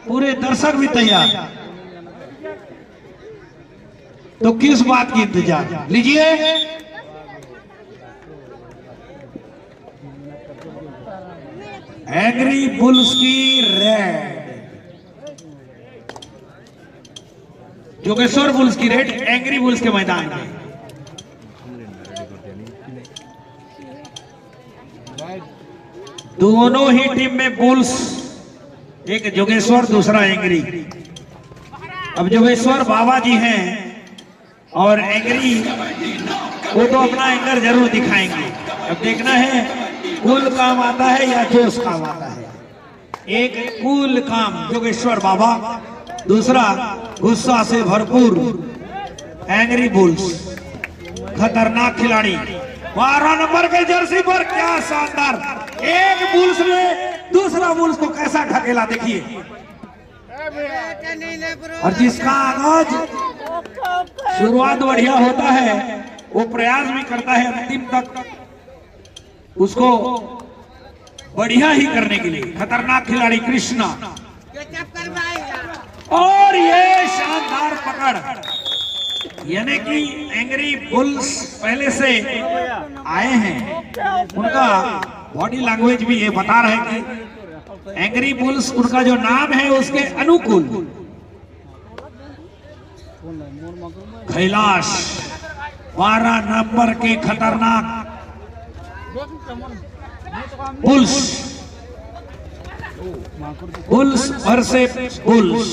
पूरे दर्शक भी तैयार, तो किस बात की इंतजार। लीजिए एंग्री बुल्स की रेड, जोगेश्वर बुल्स की रेड एंग्री बुल्स के मैदान में। दोनों ही टीम में बुल्स, एक जोगेश्वर दूसरा एंग्री। अब जोगेश्वर बाबा जी हैं और एंग्री वो तो अपना एंगर जरूर दिखाएंगे। अब देखना है कूल काम आता है या जोश काम आता है। एक कूल काम जोगेश्वर बाबा, दूसरा गुस्सा से भरपूर एंग्री बुल्स। खतरनाक खिलाड़ी 12 नंबर के जर्सी पर, क्या शानदार। एक बुल्स ने दूसरा बुल्स को कैसा ढकेला देखिए। और जिसका आगाज शुरुआत बढ़िया होता है वो प्रयास भी करता है अंतिम तक उसको बढ़िया ही करने के लिए। खतरनाक खिलाड़ी कृष्णा, और ये शानदार पकड़, यानी कि एंग्री बुल्स पहले से आए हैं, उनका बॉडी लैंग्वेज भी ये बता रहे हैं कि एंग्री बुल्स उनका जो नाम है उसके अनुकूल। कैलाश 12 नंबर के खतरनाक बुल्स, बुल्स वर्सेस बुल्स।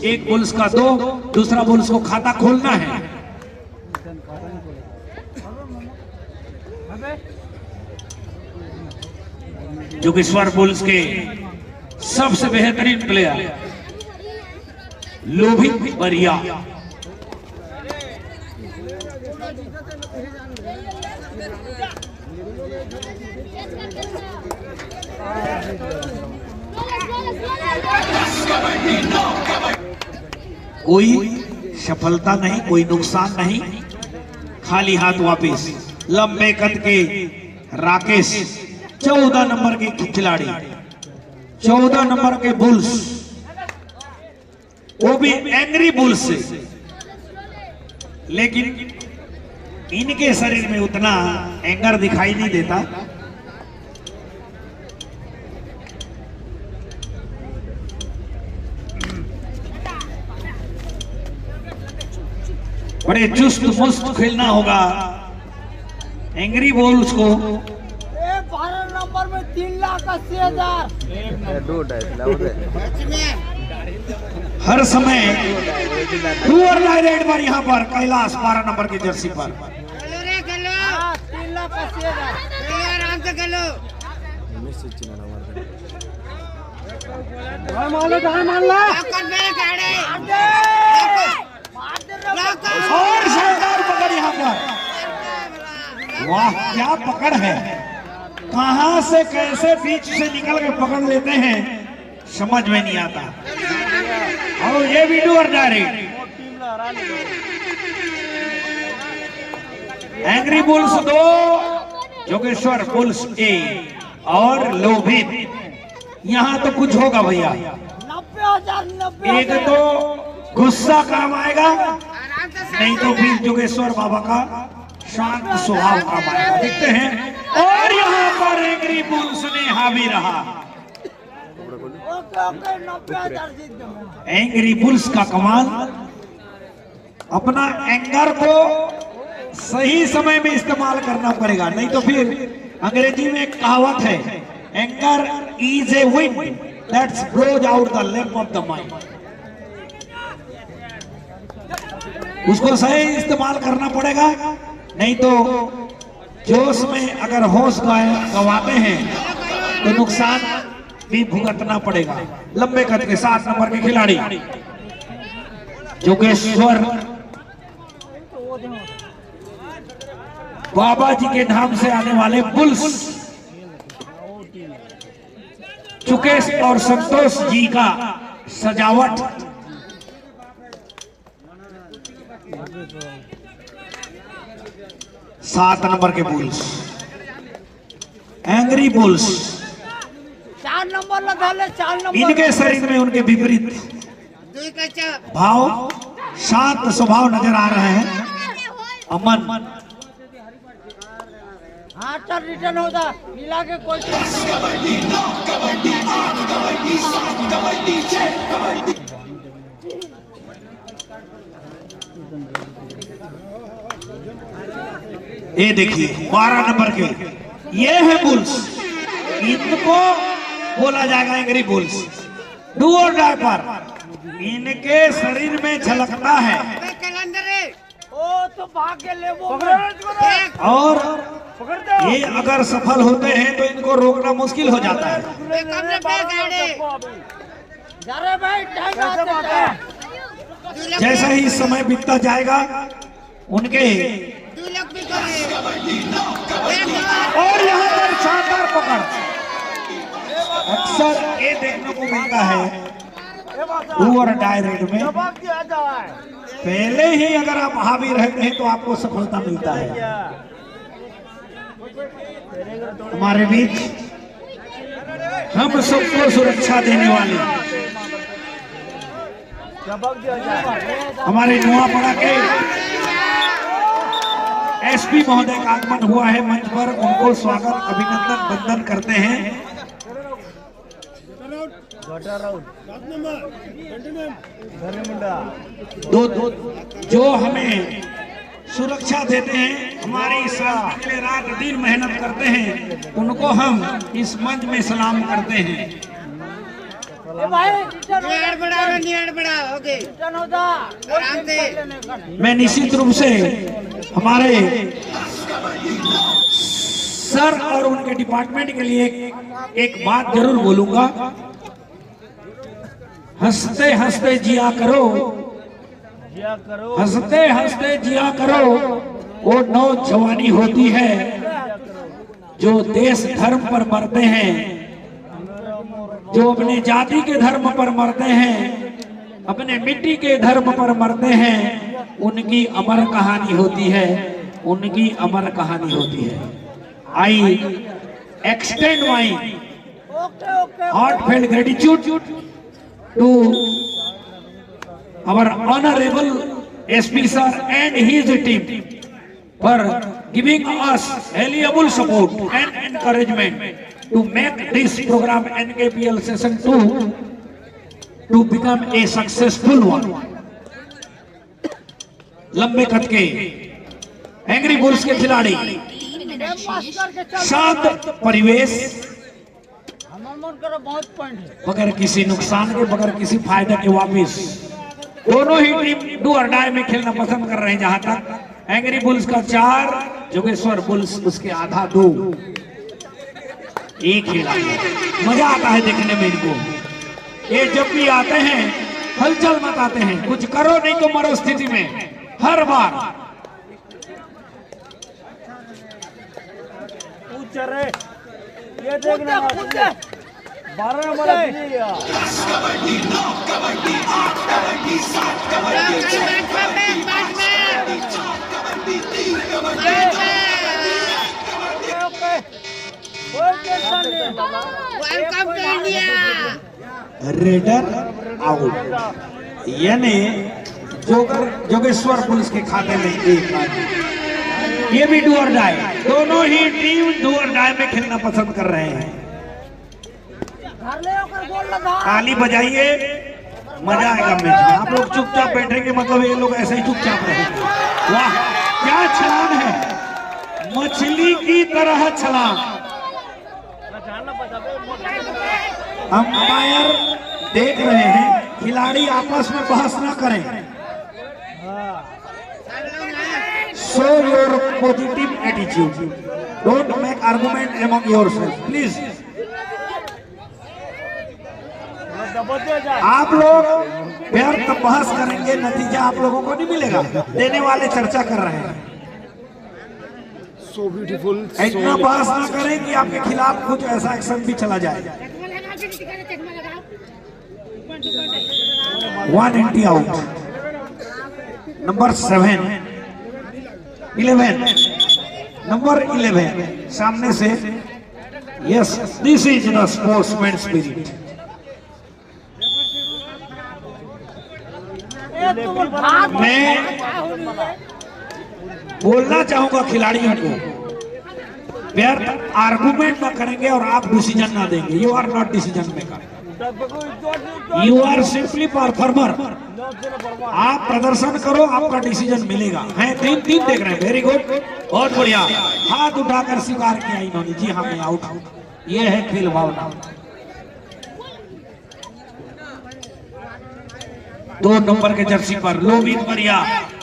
एक बुल्स का 2, दूसरा बुल्स को खाता खोलना है। जोगेश्वर बुल्स के सबसे बेहतरीन प्लेयर लोभित बरिया। कोई सफलता नहीं, कोई नुकसान नहीं, खाली हाथ वापिस। लंबे कद के राकेश 14 नंबर के खिलाड़ी, 14 नंबर के बुल्स, वो भी एंग्री बुल्स से, लेकिन इनके शरीर में उतना एंगर दिखाई नहीं देता। बड़े चुस्त मुस्त खेलना होगा एंग्री बुल्स को। 12 नंबर में 3,80,000 हर समय डू और डाई रेड पर यहाँ पर कैलाश 12 नंबर की जर्सी पर। 3,80,000 आराम से खेलो। और शानदार पकड़ यहाँ पर, वाह क्या पकड़ है। कहां से कैसे बीच से निकल के पकड़ लेते हैं समझ में नहीं आता। और ये भी डू और die raid. Angry bulls 2, Jogeshwar bulls 1 और लोभित। यहाँ तो कुछ होगा भैया। 90,000 एक तो गुस्सा काम आएगा, नहीं तो फिर जोगेश्वर बाबा का शांत स्वभाव काम आएगा। देखते हैं। और यहाँ पर एंग्री बुल्स ने हावी रहा। एंग्री बुल्स का कमाल, अपना एंगर को सही समय में इस्तेमाल करना पड़ेगा, नहीं तो फिर अंग्रेजी में एक कहावत है, anger is a wind that's blows out the lamp of the mind. उसको सही इस्तेमाल करना पड़ेगा, नहीं तो जोश में अगर होश गवाते हैं तो नुकसान भी भुगतना पड़ेगा। लंबे कद के 7 नंबर के खिलाड़ी जोगेश्वर बाबा जी के नाम से आने वाले बुल्स, चुकेश और संतोष जी का सजावट। सात नंबर के बुल्स एंग्री बुल्स 4 नंबर लगा ले 4 नंबर इनके शरीर में उनके विपरीत भाव, शांत स्वभाव नजर आ रहे हैं। अमन हाँ चल रिटर्न होता मिला के कोई ये देखिए 12 नंबर के ये है बुल्स, इनको बोला जाएगा एंग्री बुल्स। डू और डाई पर इनके शरीर में झलकता है ओ तो भाग के ले वो और ये अगर सफल होते हैं तो इनको रोकना मुश्किल हो जाता है। जा रहे भाई टाइम आते जैसा ही समय बीतता जाएगा उनके और यहाँ पर शानदार पकड़ अक्सर ये देखने को मिलता है डू और डाई रेड में। पहले ही अगर आप हावी रहते हैं तो आपको सफलता मिलता है। हमारे बीच हम सबको सुरक्षा देने वाले हमारे नुआपड़ा के एसपी महोदय का आगमन हुआ है मंच पर, उनको स्वागत अभिनंदन वंदन करते हैं। दो जो हमें सुरक्षा देते हैं, हमारी शांति के लिए रात दिन मेहनत करते हैं, उनको हम इस मंच में सलाम करते हैं। मैं निश्चित रूप से हमारे सर और उनके डिपार्टमेंट के लिए एक बात जरूर बोलूंगा। हंसते हंसते जिया करो, हंसते हंसते जिया करो, वो नौजवानी होती है जो देश धर्म पर मरते हैं, जो अपने जाति के धर्म पर मरते हैं, अपने मिट्टी के धर्म पर मरते हैं, उनकी अमर कहानी होती है, उनकी अमर कहानी होती है। I extend my heartfelt gratitude to our honorable SP sir and his team for giving us valuable support and encouragement to make this program NKPL Session 2 to become a successful one. लंबे कद के angry bulls के खिलाड़ी, शांत परिवेश, बगैर किसी नुकसान के, बगैर किसी फायदे के वापिस दोनों ही टीम डू और डाई में खेलना पसंद कर रहे हैं। जहां तक एंग्री बुल्स का 4, जोगेश्वर बुल्स उसके आधा 2, एक खेला। मजा आता है देखने में इनको। ये जब भी आते हैं हलचल मचाते हैं, कुछ करो नहीं तो मरो स्थिति में हर बार। ये देखना 12 नंबर रेडर आउट, यानी जोगेश्वर पुलिस के खाते में एक आदमी। ये भी डू और डाई, दोनों ही टीम डू और डाई में खेलना पसंद कर रहे हैं। ताली बजाइए, मजा आएगा मैच में। आप लोग चुपचाप बैठेंगे, मतलब ये लोग ऐसे ही चुपचाप रहेंगे। वाह क्या छलांग है, मछली की तरह छलांग। अंपायर देख रहे हैं, खिलाड़ी आपस में बहस ना करें। Show your positive attitude. Don't make argument among yourselves, please. आप लोग व्यर्थ बहस करेंगे, नतीजा आप लोगों को नहीं मिलेगा। देने वाले चर्चा कर रहे हैं। So beautiful. इतना बहस ना करें कि आपके खिलाफ कुछ ऐसा एक्शन भी चला जाए। 1 एंटी आउट। नंबर 7, 11, नंबर 11 सामने से Yes, this is the sportsman spirit. मैं बोलना चाहूंगा खिलाड़ियों को, व्यर्थ आर्गुमेंट ना करेंगे और आप डिसीजन ना देंगे. You are not decision maker, you are simply performer. आप प्रदर्शन करो, आपका डिसीजन मिलेगा. हैं तीन देख रहे हैं. वेरी गुड, बहुत बढ़िया. हाथ उठाकर स्वीकार किया इन्होंने. जी हाँ, मैं आउट हूं. ये है खेल भावना. 2 नंबर के जर्सी पर लोबित बढ़िया,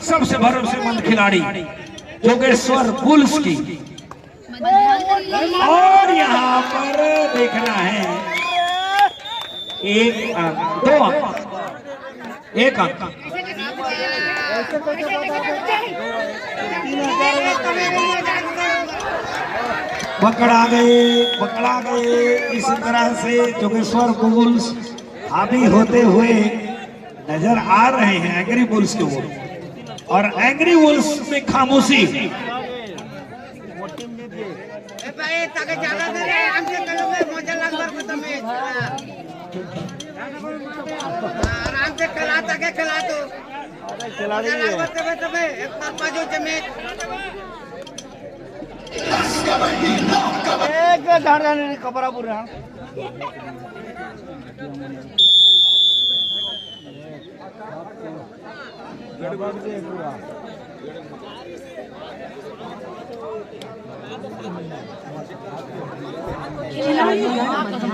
सबसे भरोसेमंद खिलाड़ी जोगेश्वर बुल्स की. और यहाँ पर देखना है 1 अंक, 2 अंक, 1 अंक. पकड़ा गए. इस तरह से जोगेश्वर बुल्स हावी होते हुए नजर आ रहे हैं एंग्री बुल्स के ओर. और एंग्री बुल्स में खामोशी. आराम से खिलाता के खिला दो. एक झाड़ जाने खबर पूरा.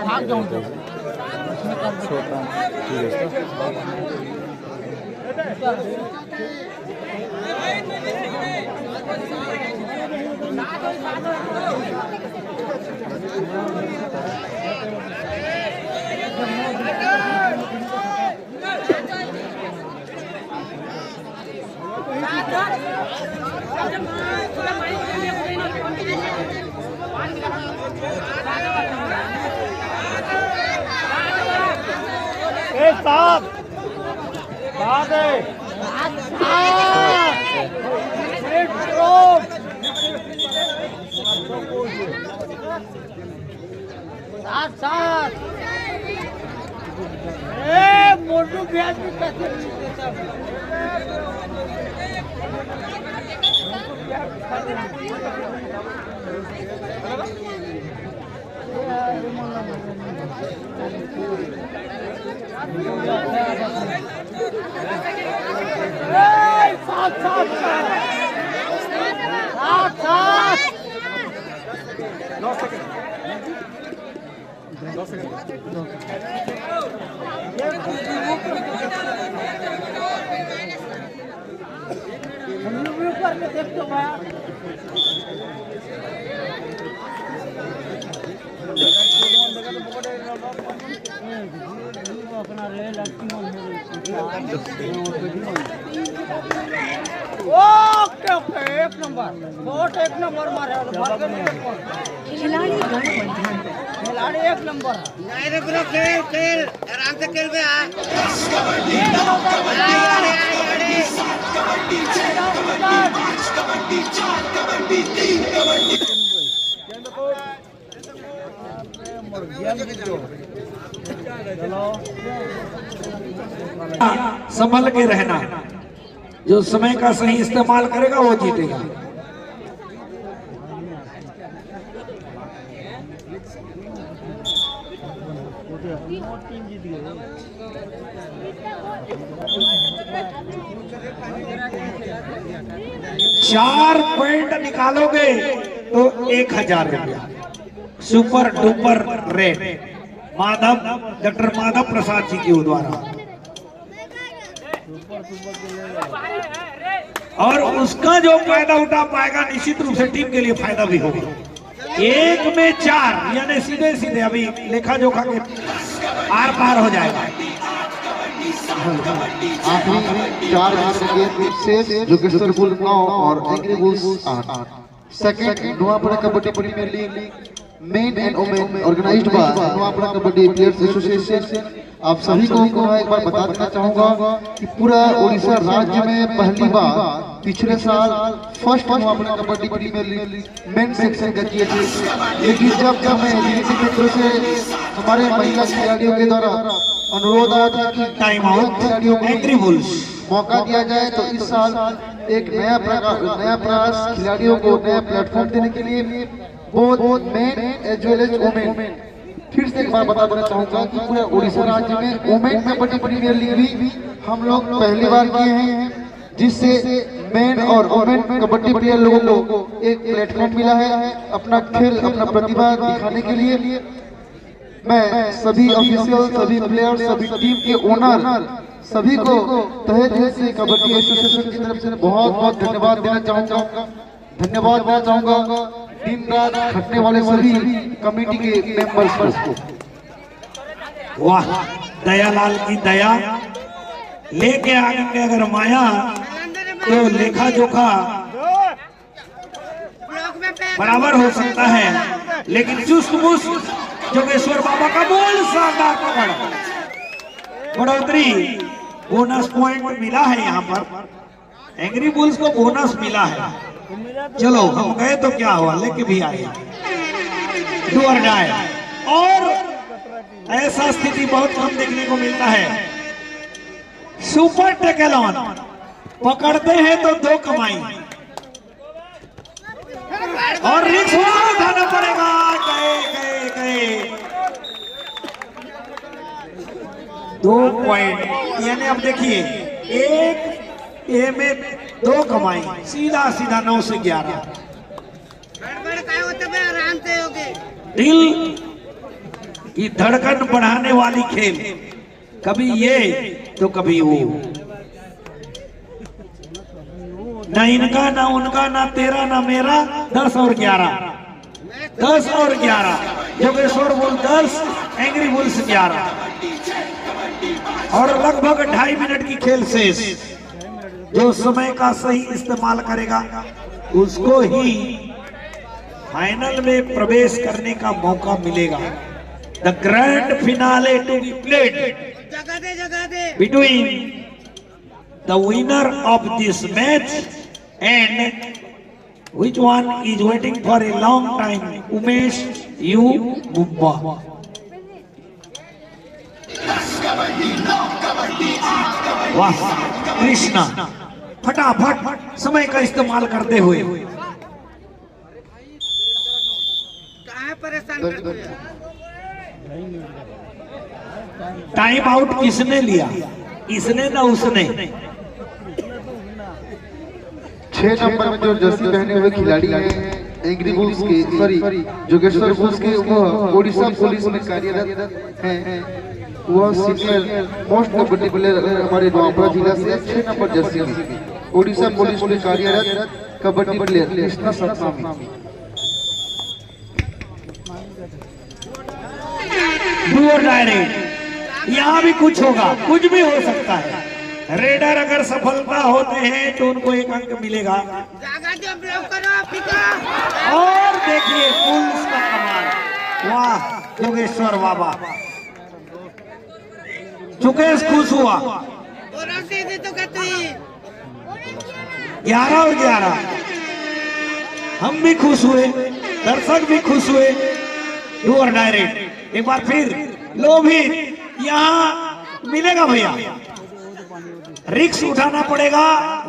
भाग जाऊं तो साथ मोटू ब्याज भी पैसे देखते हो ओके ओके 1 नंबर बहुत 1 नंबर मारे खिलाड़ी 1 नंबर नहीं रे ब्रो खेल आराम से खेल बे संभल के रहना. जो समय का सही इस्तेमाल करेगा वो जीतेगा. चार पॉइंट निकालोगे तो 1000 रुपया super duper rate doctor Madhav Prasad ji के द्वारा. और उसका जो फायदा उठा पाएगा निश्चित रूप से टीम के लिए फायदा भी होगा. 1 में 4 यानी सीधे सीधे अभी लेखा जोखा के आर पार हो जाएगा. आखिरी 4 से जोगेश्वर बुल 9 और angry bulls 8. Second Nuapada kabaddi premier league men and women organised by Nuapada kabaddi players association. आप सभी को एक बार बता देना चाहूंगा कि पूरा उड़ीसा राज्य में पहली बार पिछले साल first Nuapada kabaddi premier league men section का किए थे, लेकिन जब हमें लीग क्षेत्र से हमारे महिला खिलाड़ियों के द्वारा अनुरोध आया था कि टाइम आउट खिलाड़ियों को एग्री बुल्स मौका दिया जाए, तो इस साल एक नया प्रयास खिलाड़ियों को नया प्लेटफॉर्म देने के लिए both men as well as women, फिर से एक बार बता देना चाहूंगा कि पूरे उड़ीसा राज्य में वुमेन कबड्डी प्रीमियर लीग भी हम लोग पहली बार किए हैं, जिससे मेन और वुमेन कबड्डी प्लेयर लोगों को एक प्लेटफॉर्म मिला है अपना खेल अपना प्रतिभा दिखाने के लिए। मैं सभी ऑफिशियल, सभी प्लेयर, सभी टीम के ओनर सभी को तहे दिल से कबड्डी एसोसिएशन की तरफ से बहुत बहुत धन्यवाद देना चाहूंगा दिन रात खटने वाले सभी कमेटी के मेंबर्स को। वाह, दयालाल की दया लेके आएंगे अगर माया तो लेखा जोखा बराबर हो सकता है, लेकिन चुस्त मुस्त जोगेश्वर बाबा का बोल शानदार पकड़ बढ़ोतरी बोनस पॉइंट मिला है। यहाँ पर एंग्री बुल्स को बोनस मिला है। चलो हम गए तो क्या हुआ, लेके भी आए डू और डाई। और ऐसा स्थिति बहुत कम देखने को मिलता है। सुपर टेकलॉन पकड़ते हैं तो 2 कमाई और रिस्क उठाना पड़ेगा। गए 2 पॉइंट, यानी अब देखिए 1 ए में 2 कमाई, सीधा 9 से 11। दिल की धड़कन बढ़ाने वाली खेल, कभी ये तो कभी वो, ना इनका ना उनका ना तेरा ना मेरा। 10 और 11 जोगेश्वर बुल 10 एंग्री बुल्स 11 और लगभग 2.5 मिनट की खेल शेष। जो समय का सही इस्तेमाल करेगा उसको ही फाइनल में प्रवेश करने का मौका मिलेगा। The grand finale to be played between the winner of this match and which one is waiting for a long time, Umesh U Mumba। वाह कृष्णा, फटाफट समय का इस्तेमाल करते हुए टाइम आउट किसने लिया, इसने ना उसने। 6 नंबर में जो जर्सी पहने हुए खिलाड़ी हैं एंग्री बुल्स के, सॉरी जोगेश्वर बुल्स के, वह ओडिशा पुलिस में कार्यरत हैं। वह सीनियर मोस्ट कबड्डी प्लेयर हमारे नुआपड़ा जिला से 6 नंबर जर्सी में ओडिशा पुलिस में कार्यरत कबड्डी प्लेयर कृष्णा सतनामी। यहाँ भी कुछ होगा, कुछ भी हो सकता है। रेडर अगर सफलता होते हैं तो उनको 1 अंक मिलेगा। और देखिए पुलिस का कमाल, वाह जोगेश्वर बाबा, चुकेश खुश हुआ। 11 और 11 हम भी खुश हुए, दर्शक भी खुश हुए। डू और डायरेक्ट एक बार फिर लोभित यहाँ मिलेगा भैया, रिक्स उठाना पड़ेगा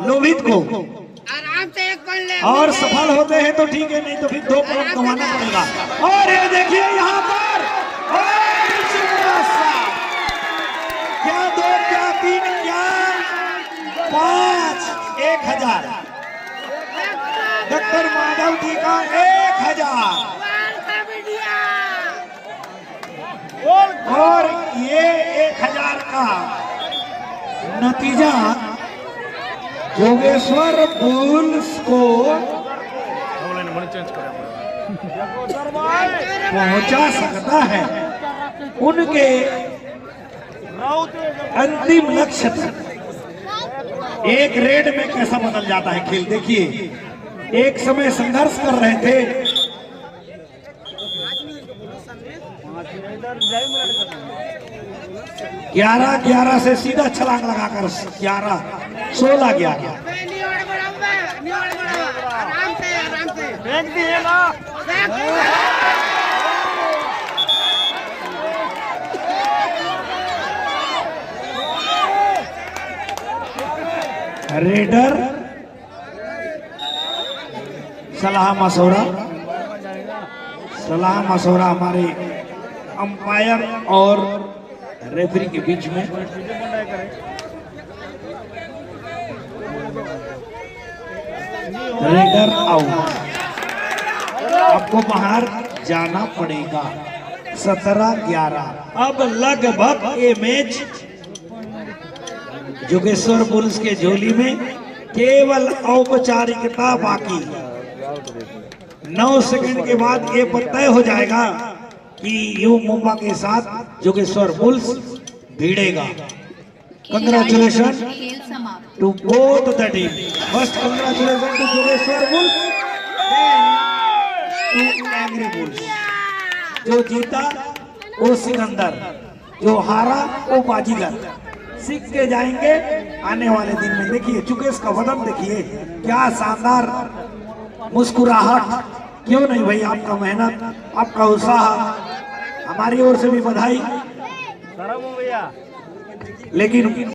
लोभित को। आराम से 1 पॉइंट ले, और सफल होते हैं तो ठीक है, नहीं तो फिर 2 पॉइंट कमाना पड़ेगा। और ये देखिए यहाँ पर क्या 2 क्या 3 क्या 5 1000 डॉक्टर माधव जी का 1000 और ये 1000 का नतीजा जोगेश्वर बुल्स को पहुंचा सकता है उनके अंतिम लक्ष्य तक। एक रेड में कैसा बदल जाता है खेल, देखिए एक समय संघर्ष कर रहे थे 11-11 से सीधा छलांग लगाकर 11, 16-11। आराम से फेंक दिए ना। रेडर सलाह मशवरा हमारे अंपायर और रेफरी के बीच में। रेडर आउट, आपको बाहर जाना पड़ेगा। 17-11। अब लगभग ये मैच जोगेश्वर बुल्स के झोली में केवल औपचारिकता बाकी। 9 सेकंड के बाद ये तय हो जाएगा कि यू मुंबा के साथ जोगेश्वर बुल्स भिड़ेगा। Congratulation to both the team. First congratulation to Jogeshwar Bulls, to angry Bulls. जो जीता वो सिकंदर, जो हारा वो बाजीगर। सीख के जाएंगे आने वाले दिन में। देखिए चुकेश का वदन देखिए, क्या शानदार मुस्कुराहट। क्यों नहीं भाई, आपका मेहनत, आपका उत्साह, हमारी ओर से भी बधाई। शर्म हो गया। लेकिन